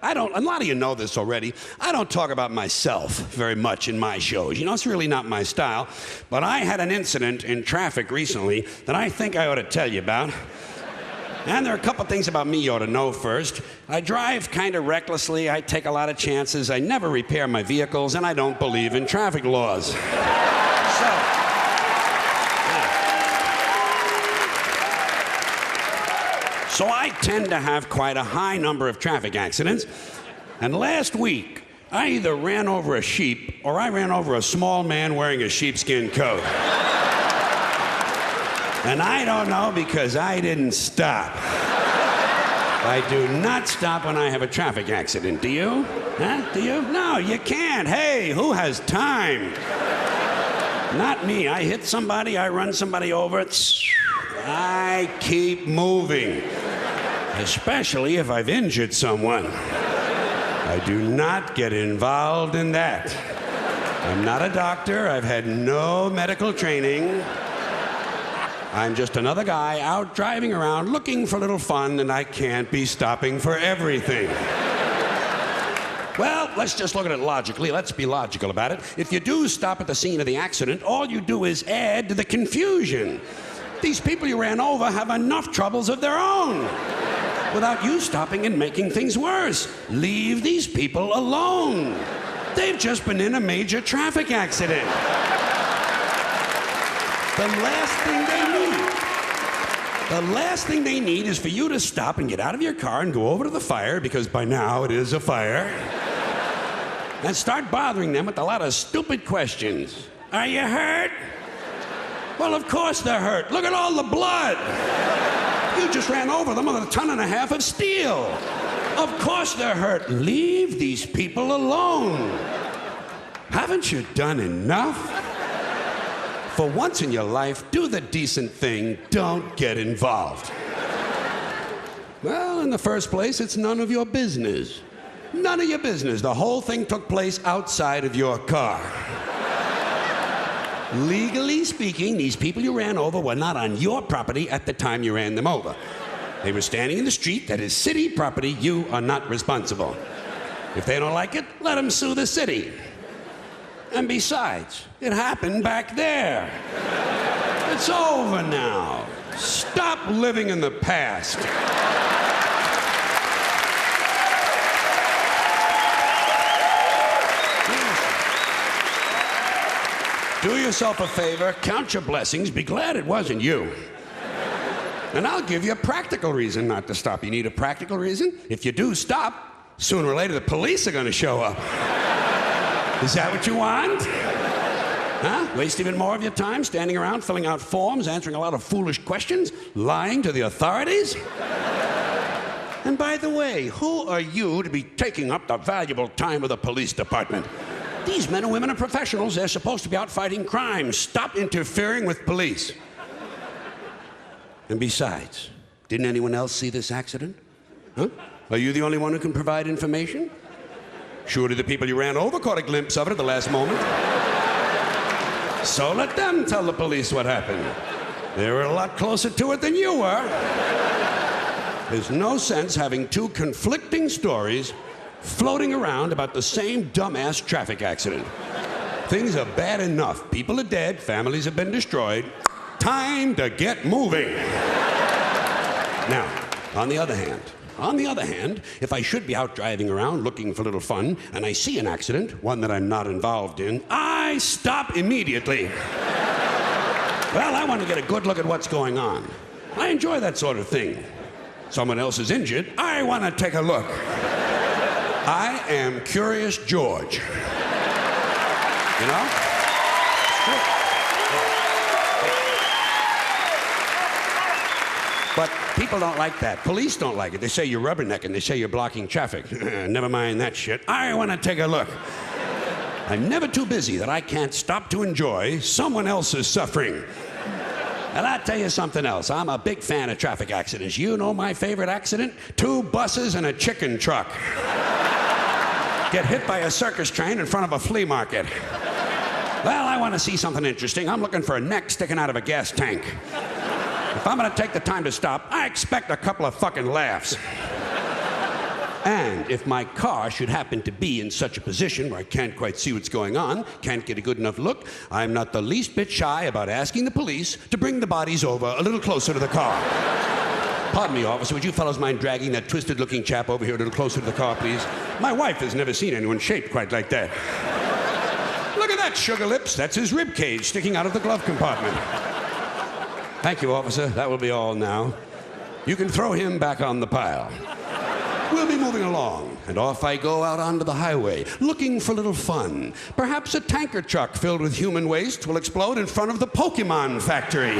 I don't, a lot of you know this already, I don't talk about myself very much in my shows. You know, it's really not my style. But I had an incident in traffic recently that I think I ought to tell you about. And there are a couple things about me you ought to know first. I drive kind of recklessly, I take a lot of chances, I never repair my vehicles, and I don't believe in traffic laws. So I tend to have quite a high number of traffic accidents. And last week, I either ran over a sheep or I ran over a small man wearing a sheepskin coat. And I don't know because I didn't stop. I do not stop when I have a traffic accident. Do you? Huh? Do you? No, you can't. Hey, who has time? Not me. I hit somebody, I run somebody over. I keep moving. Especially if I've injured someone. I do not get involved in that. I'm not a doctor. I've had no medical training. I'm just another guy out driving around looking for a little fun, and I can't be stopping for everything. Well, let's just look at it logically. Let's be logical about it. If you do stop at the scene of the accident, all you do is add to the confusion. These people you ran over have enough troubles of their own without you stopping and making things worse. Leave these people alone. They've just been in a major traffic accident. The last thing they need is for you to stop and get out of your car and go over to the fire, because by now it is a fire, and start bothering them with a lot of stupid questions. Are you hurt? Well, of course they're hurt. Look at all the blood. You just ran over them with 1.5 tons of steel. Of course they're hurt. Leave these people alone. Haven't you done enough? For once in your life, do the decent thing. Don't get involved. Well, in the first place, it's none of your business. None of your business. The whole thing took place outside of your car. Legally speaking, these people you ran over were not on your property at the time you ran them over. They were standing in the street that is city property. You are not responsible. If they don't like it, let them sue the city. And besides, it happened back there. It's over now. Stop living in the past. Do yourself a favor, count your blessings, be glad it wasn't you. And I'll give you a practical reason not to stop. You need a practical reason? If you do stop, sooner or later the police are going to show up. Is that what you want? Huh? Waste even more of your time standing around filling out forms, answering a lot of foolish questions, lying to the authorities? And by the way, who are you to be taking up the valuable time of the police department? These men and women are professionals. They're supposed to be out fighting crime. Stop interfering with police. And besides, didn't anyone else see this accident? Huh? Are you the only one who can provide information? Surely the people you ran over caught a glimpse of it at the last moment. So let them tell the police what happened. They were a lot closer to it than you were. There's no sense having two conflicting stories floating around about the same dumbass traffic accident. Things are bad enough. People are dead, families have been destroyed. Time to get moving. Now, on the other hand, if I should be out driving around looking for a little fun and I see an accident, one that I'm not involved in, I stop immediately. Well, I want to get a good look at what's going on. I enjoy that sort of thing. Someone else is injured, I want to take a look. I am Curious George. You know? But people don't like that. Police don't like it. They say you're rubbernecking. They say you're blocking traffic. Never mind that shit. I want to take a look. I'm never too busy that I can't stop to enjoy someone else's suffering. And I'll tell you something else. I'm a big fan of traffic accidents. You know my favorite accident? 2 buses and a chicken truck. Get hit by a circus train in front of a flea market. Well, I want to see something interesting. I'm looking for a neck sticking out of a gas tank. If I'm going to take the time to stop, I expect a couple of fucking laughs. And if my car should happen to be in such a position where I can't quite see what's going on, can't get a good enough look, I'm not the least bit shy about asking the police to bring the bodies over a little closer to the car. Pardon me, officer, would you fellows mind dragging that twisted-looking chap over here a little closer to the car, please? My wife has never seen anyone shaped quite like that. Look at that, sugar lips. That's his rib cage sticking out of the glove compartment. Thank you, officer. That will be all now. You can throw him back on the pile. We'll be moving along, and off I go out onto the highway, looking for a little fun. Perhaps a tanker truck filled with human waste will explode in front of the Pokemon factory.